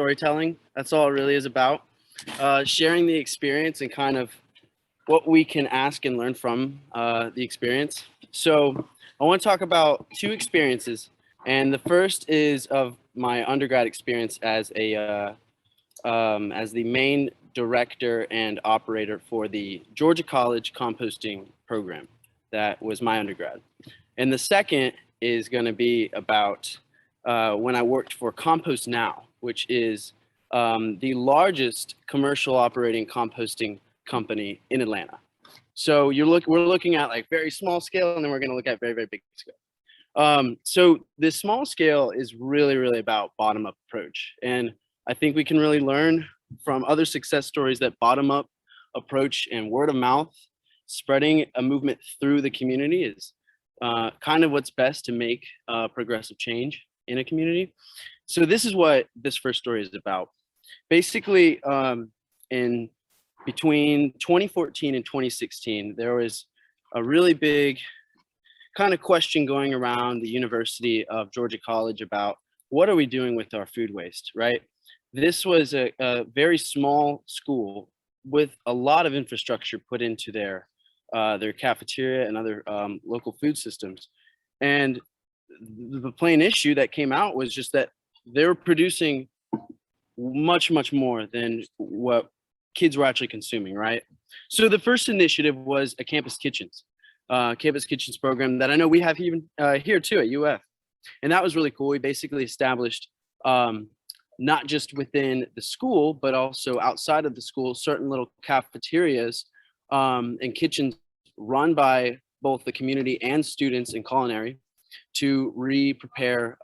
storytelling. That's all it really is about. Sharing the experience and kind of what we can ask and learn from the experience. So I want to talk about two experiences. And the first is of my undergrad experience as as the main director and operator for the Georgia College composting program. That was my undergrad. And the second is going to be about when I worked for Compost Now, which is the largest commercial operating composting company in Atlanta. So we're looking at like very small scale, and then we're going to look at very, very big scale. So this small scale is really, really about bottom-up approach. And I think we can really learn from other success stories that bottom-up approach and word of mouth, spreading a movement through the community is kind of what's best to make progressive change in a community. So this is what this first story is about. Basically, in between 2014 and 2016, there was a really big kind of question going around the University of Georgia College about what are we doing with our food waste, right? This was a very small school with a lot of infrastructure put into their cafeteria and other local food systems. And the plain issue that came out was just that they were producing much, much more than what kids were actually consuming, right? So the first initiative was a campus kitchens program that I know we have even here too at UF. And that was really cool. We basically established not just within the school, but also outside of the school, certain little cafeterias and kitchens run by both the community and students in culinary to re-prepare,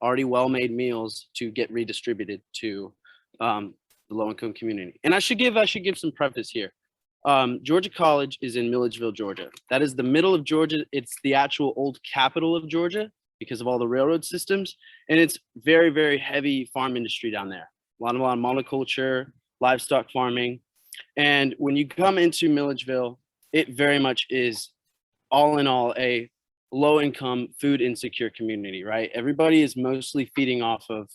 already well-made meals to get redistributed to the low-income community. And I should give some preface here. Georgia College is in Milledgeville, Georgia. That is the middle of Georgia. It's the actual old capital of Georgia because of all the railroad systems. And it's very, very heavy farm industry down there. A lot of monoculture, livestock farming. And when you come into Milledgeville, it very much is all in all a low income, food insecure community, right? Everybody is mostly feeding off of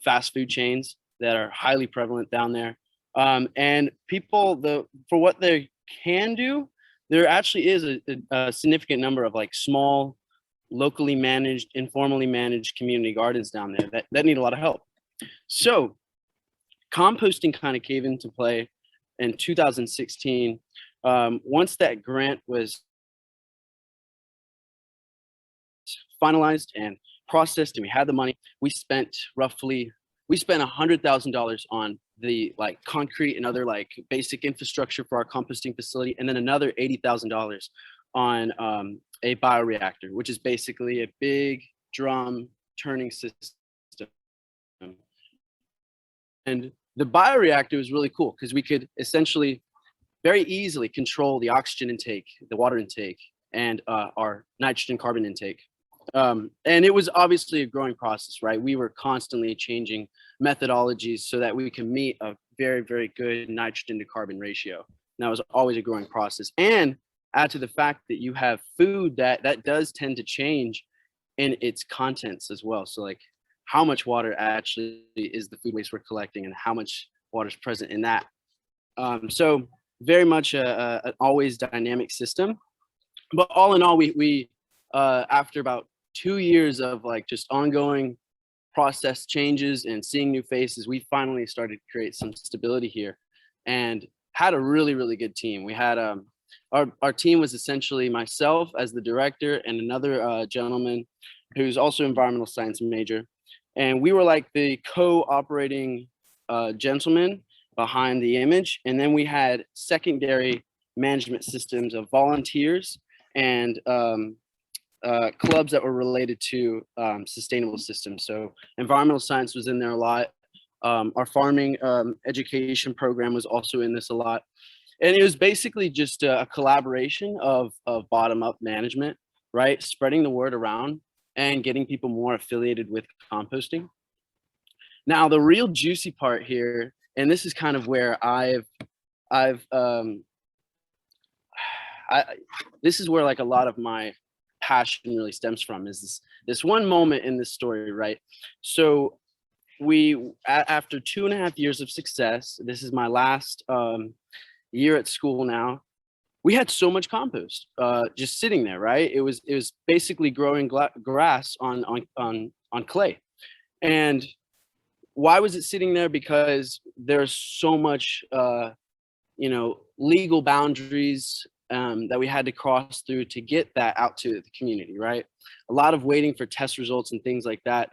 fast food chains that are highly prevalent down there. And people, for what they can do, there actually is a significant number of like small, locally managed, informally managed community gardens down there that need a lot of help. So composting kind of came into play in 2016. Once that grant was finalized and processed and we had the money, we spent $100,000 on the like concrete and other like basic infrastructure for our composting facility, and then another $80,000 on a bioreactor, which is basically a big drum turning system. And the bioreactor was really cool because we could essentially very easily control the oxygen intake, the water intake, and our nitrogen carbon intake. And it was obviously a growing process, right? We were constantly changing methodologies so that we can meet a very, very good nitrogen to carbon ratio. And that was always a growing process. And add to the fact that you have food that does tend to change in its contents as well. So like how much water actually is the food waste we're collecting and how much water is present in that. So very much an always dynamic system. But all in all, we after about 2 years of like just ongoing process changes and seeing new faces, we finally started to create some stability here and had a really, really good team. We had our team was essentially myself as the director and another gentleman who's also environmental science major. And we were like the co-operating gentleman behind the image. And then we had secondary management systems of volunteers and clubs that were related to sustainable systems. So environmental science was in there a lot. Our farming education program was also in this a lot. And it was basically just a collaboration of bottom-up management, right? Spreading the word around and getting people more affiliated with composting. Now, the real juicy part here, and this is kind of where this is where like a lot of my passion really stems from, is this one moment in this story, right? So after 2.5 years of success, this is my last year at school now. We had so much compost just sitting there, right? It was basically growing grass on clay. And why was it sitting there? Because there's so much legal boundaries that we had to cross through to get that out to the community, right? A lot of waiting for test results and things like that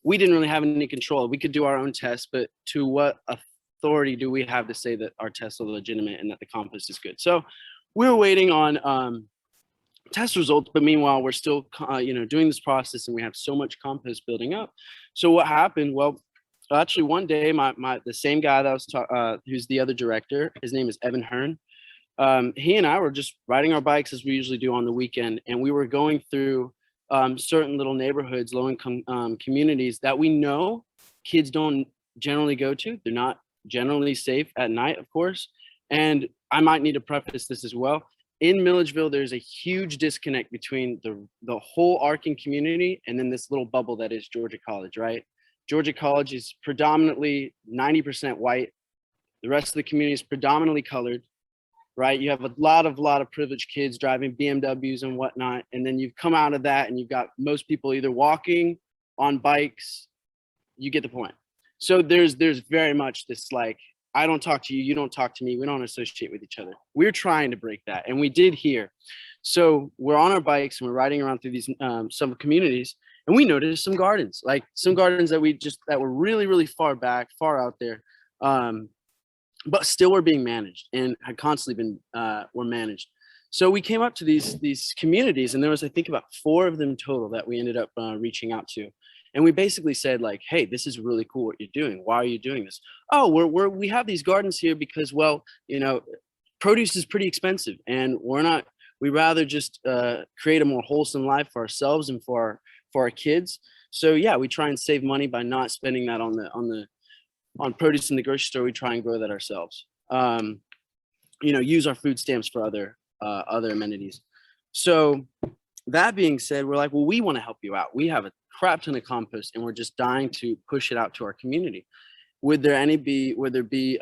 we didn't really have any control. We could do our own tests, but to what authority do we have to say that our tests are legitimate and that the compost is good? So we were waiting on test results, but meanwhile we're still doing this process, and we have so much compost building up. So what happened? Well, actually one day the same guy that was who's the other director, his name is Evan Hearn. He and I were just riding our bikes as we usually do on the weekend, and we were going through certain little neighborhoods, low-income communities that we know kids don't generally go to. They're not generally safe at night, of course. And I might need to preface this as well. In Milledgeville, there's a huge disconnect between the whole Arkin community and then this little bubble that is Georgia College, right? Georgia College is predominantly 90% white. The rest of the community is predominantly colored, right? You have a lot of privileged kids driving BMWs and whatnot. And then you've come out of that and you've got most people either walking, on bikes. You get the point. So there's very much this like, I don't talk to you, you don't talk to me, we don't associate with each other. We're trying to break that, and we did here. So we're on our bikes and we're riding around through these some communities, and we noticed some gardens that were really, really far out there, but still were being managed and had constantly been were managed. So we came up to these communities, and there was, I think, about 4 of them total that we ended up reaching out to. And we basically said, like, hey, this is really cool what you're doing. Why are you doing this? Oh, we have these gardens here because, well, produce is pretty expensive, and we rather just create a more wholesome life for ourselves and for our kids. So yeah, we try and save money by not spending that on produce in the grocery store. We try and grow that ourselves. Use our food stamps for other amenities. So that being said, we're like, well, we want to help you out. We have a crap ton of compost, and we're just dying to push it out to our community. Would there be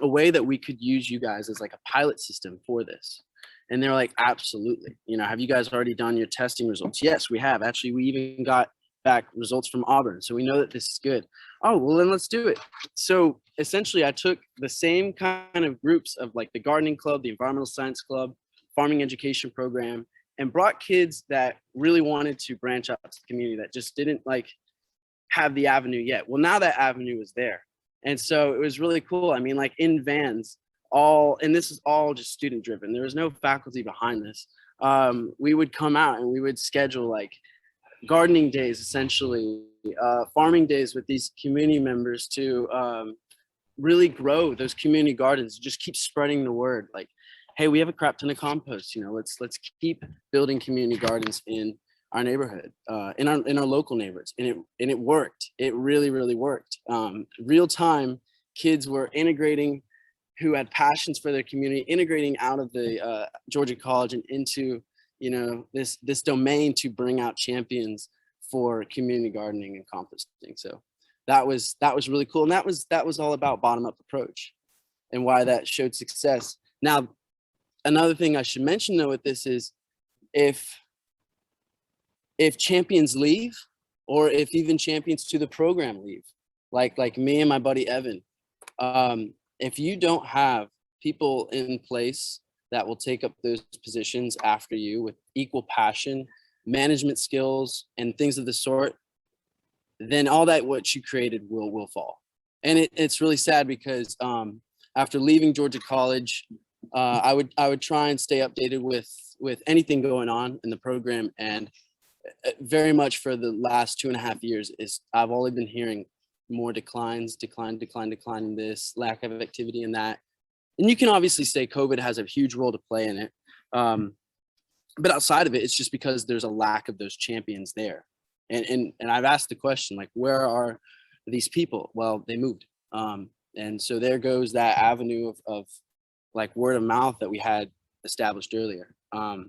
a way that we could use you guys as like a pilot system for this? And they're like, absolutely. Have you guys already done your testing results? Yes, we have. Actually, we even got back results from Auburn, so we know that this is good. Oh, well, then let's do it. So essentially, I took the same kind of groups of like the gardening club, the environmental science club, farming education program, and brought kids that really wanted to branch out to the community that just didn't like have the avenue yet. Well, now that avenue is there. And so it was really cool. I mean, like in vans, and this is all just student driven. There was no faculty behind this. We would come out and we would schedule like gardening days, essentially, farming days with these community members to really grow those community gardens, just keep spreading the word. Like, hey, we have a crap ton of compost. Let's keep building community gardens in our neighborhood, in our local neighborhoods, and it worked. It really, really worked. Real time, kids were integrating, who had passions for their community, integrating out of the Georgia College and into this domain to bring out champions for community gardening and composting. So that was really cool, and that was all about bottom up approach and why that showed success. Now, another thing I should mention though with this is if champions leave, or if even champions to the program leave, like me and my buddy Evan, if you don't have people in place that will take up those positions after you with equal passion, management skills, and things of the sort, then all that what you created will fall. And it's really sad because after leaving Georgia College, I would try and stay updated with anything going on in the program, and very much for the last 2.5 years I've only been hearing more decline in this, lack of activity in that. And you can obviously say COVID has a huge role to play in it, but outside of it, it's just because there's a lack of those champions there. And I've asked the question, like, where are these people? Well, they moved, and so there goes that avenue of like word of mouth that we had established earlier. So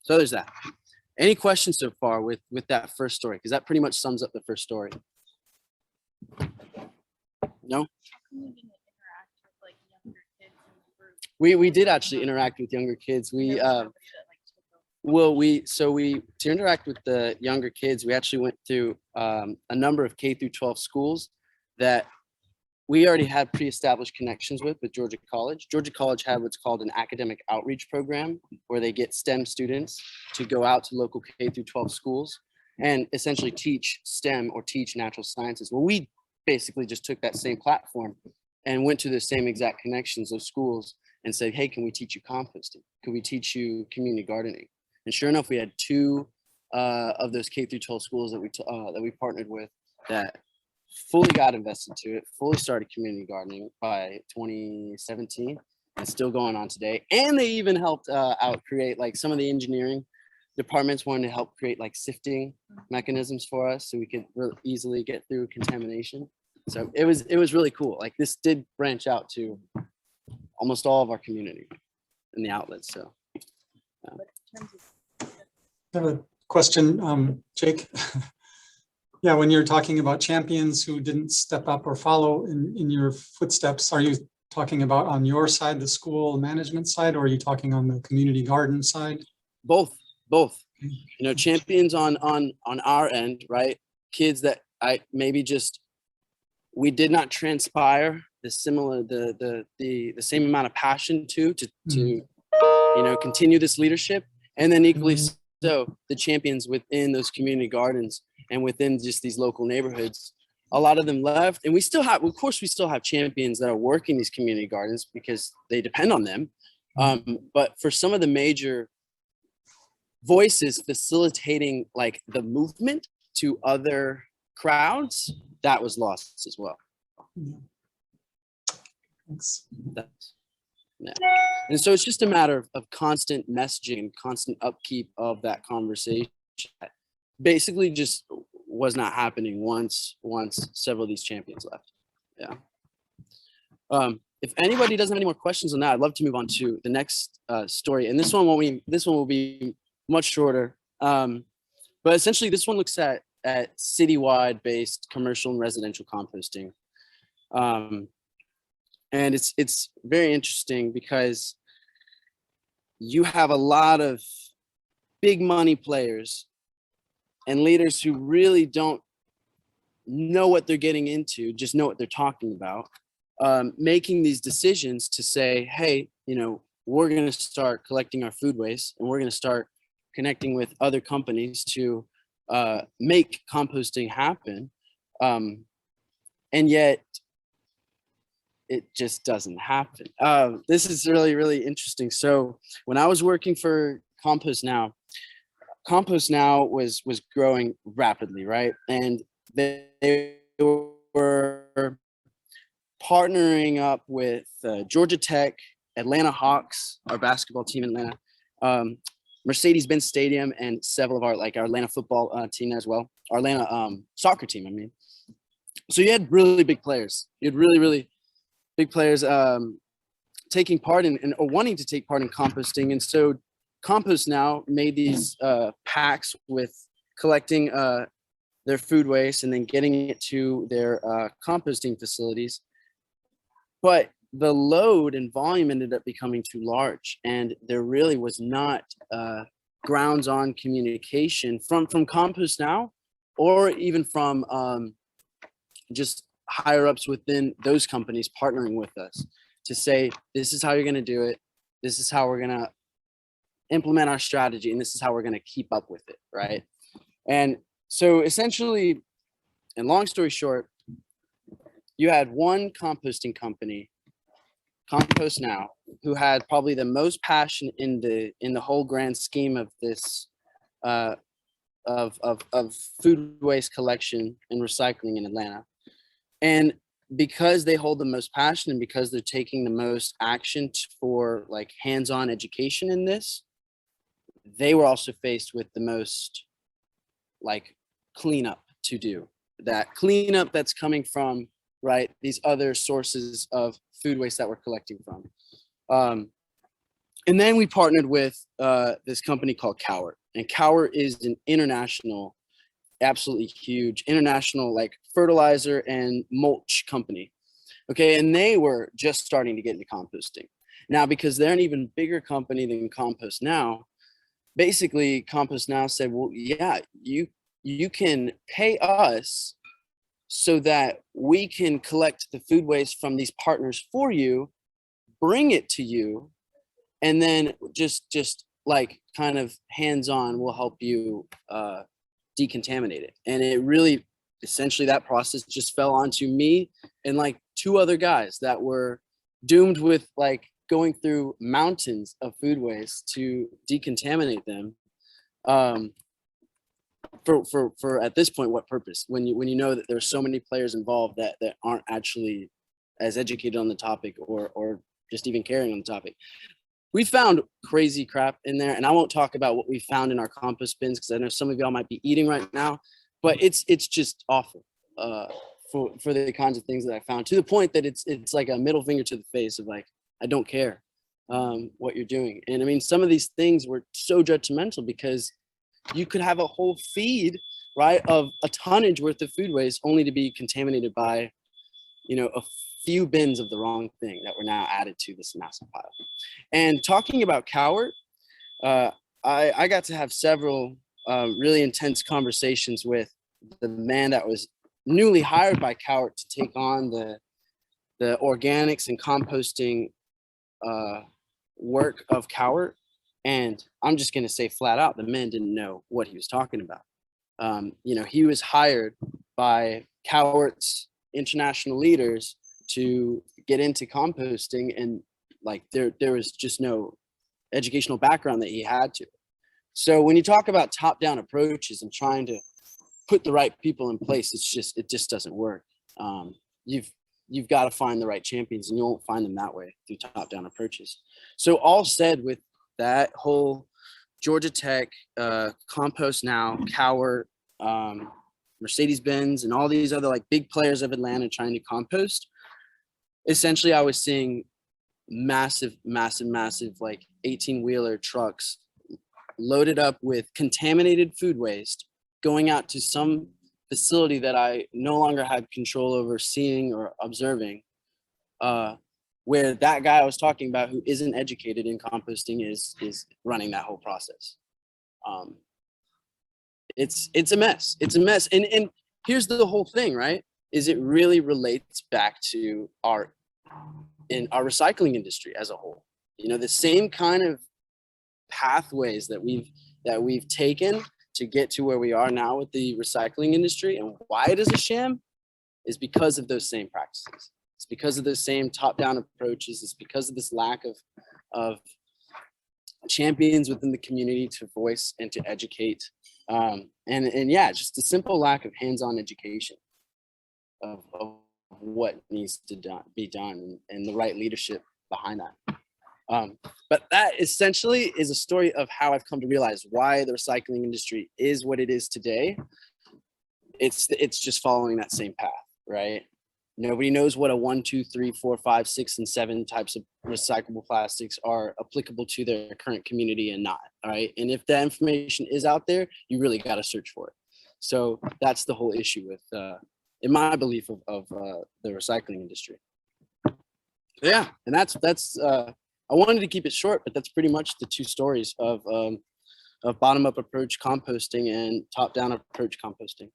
there's that. Any questions so far with that first story? Because that pretty much sums up the first story. No? You didn't interact with like younger kids in the group. We did actually interact with younger kids. We to interact with the younger kids, we actually went through a number of K through 12 schools that we already had pre-established connections with Georgia College. Georgia College had what's called an academic outreach program where they get STEM students to go out to local K through 12 schools and essentially teach STEM or teach natural sciences. Well, we basically just took that same platform and went to the same exact connections of schools and said, hey, can we teach you composting? Can we teach you community gardening? And sure enough, we had two of those K through 12 schools that we partnered with that fully got invested to it, fully started community gardening by 2017 and still going on today. And they even helped out create like some of the engineering departments wanted to help create like sifting mechanisms for us so we could really easily get through contamination. So it was really cool. Like this did branch out to almost all of our community and the outlets. So I have a question, Jake. Yeah, when you're talking about champions who didn't step up or follow in your footsteps, are you talking about on your side, the school management side, or are you talking on the community garden side? Both. You know, champions on our end, right? Kids that we did not transpire the same amount of passion to you know, continue this leadership, and then equally so the champions within those community gardens and within just these local neighborhoods, a lot of them left, and we still have champions that are working these community gardens because they depend on them. But for some of the major voices facilitating like the movement to other crowds, that was lost as well. Thanks. Yeah. And so it's just a matter of constant messaging, constant upkeep of that conversation. Basically just was not happening once several of these champions left. Yeah. If anybody doesn't have any more questions on that, I'd love to move on to the next story. And this one will be much shorter. But essentially this one looks at citywide based commercial and residential composting. And it's very interesting because you have a lot of big money players and leaders who really don't know what they're getting into, just know what they're talking about, making these decisions to say, hey, you know, we're going to start collecting our food waste and we're going to start connecting with other companies to make composting happen. And yet it just doesn't happen. This is really, really interesting. So when I was working for Compost Now was growing rapidly, right? And they were partnering up with Georgia Tech, Atlanta Hawks, our basketball team in Atlanta, Mercedes-Benz Stadium, and several of our Atlanta football team as well, our Atlanta soccer team, I mean. So you had really big players. You had really, really big players taking part in or wanting to take part in composting. And so Compost Now made these packs with collecting their food waste and then getting it to their composting facilities. But the load and volume ended up becoming too large, and there really was not grounds on communication from Compost Now, or even from just higher ups within those companies partnering with us to say, this is how you're going to do it. This is how we're going to implement our strategy. And this is how we're going to keep up with it. Right. And so essentially, and long story short, you had one composting company, Compost Now, who had probably the most passion in the whole grand scheme of this of food waste collection and recycling in Atlanta. And because they hold the most passion and because they're taking the most action for like hands-on education in this, they were also faced with the most like cleanup to do. That cleanup that's coming from, right, these other sources of food waste that we're collecting from. And then we partnered with this company called Cower. And Cower is an international, absolutely huge international like fertilizer and mulch company. Okay, and they were just starting to get into composting. Now, because they're an even bigger company than Compost Now, basically Compost Now said, well, yeah, you can pay us so that we can collect the food waste from these partners for you, bring it to you, and then just like kind of hands-on, we'll help you decontaminate it. And it really, essentially that process just fell onto me and like 2 other guys that were doomed with like going through mountains of food waste to decontaminate them. For at this point, what purpose? When you know that there's so many players involved that aren't actually as educated on the topic or just even caring on the topic. We found crazy crap in there, and I won't talk about what we found in our compost bins because I know some of y'all might be eating right now, but it's just awful for the kinds of things that I found, to the point that it's like a middle finger to the face of like, I don't care what you're doing. And I mean, some of these things were so judgmental because you could have a whole feed, right, of a tonnage worth of food waste only to be contaminated by, you know, a few bins of the wrong thing that were now added to this massive pile. And talking about Cowart, I got to have several really intense conversations with the man that was newly hired by Cowart to take on the organics and composting work of Cowart. And I'm just going to say flat out, the man didn't know what he was talking about. You know, he was hired by Cowart's international leaders to get into composting, and like there was just no educational background that he had to. So when you talk about top-down approaches and trying to put the right people in place, it just doesn't work. You've got to find the right champions, and you won't find them that way through top-down approaches. So all said, with that whole Georgia Tech, Compost Now, Cowart, Mercedes-Benz, and all these other like big players of Atlanta trying to compost, essentially I was seeing massive like 18-wheeler trucks loaded up with contaminated food waste going out to some facility that I no longer had control over seeing or observing, where that guy I was talking about who isn't educated in composting is running that whole process. It's a mess. It's a mess. And here's the whole thing, right? Is it really relates back to our recycling industry as a whole. You know, the same kind of pathways that we've taken to get to where we are now with the recycling industry, and why it is a sham is because of those same practices. It's because of those same top-down approaches. It's because of this lack of champions within the community to voice and to educate. And yeah, just a simple lack of hands-on education of what needs to be done and the right leadership behind that. But that essentially is a story of how I've come to realize why the recycling industry is what it is today. It's just following that same path, right? Nobody knows what a 1, 2, 3, 4, 5, 6, and 7 types of recyclable plastics are applicable to their current community and not. All right. And if that information is out there, you really got to search for it. So that's the whole issue with, in my belief, of the recycling industry. Yeah. And that's I wanted to keep it short, but that's pretty much the 2 stories of bottom-up approach composting and top-down approach composting.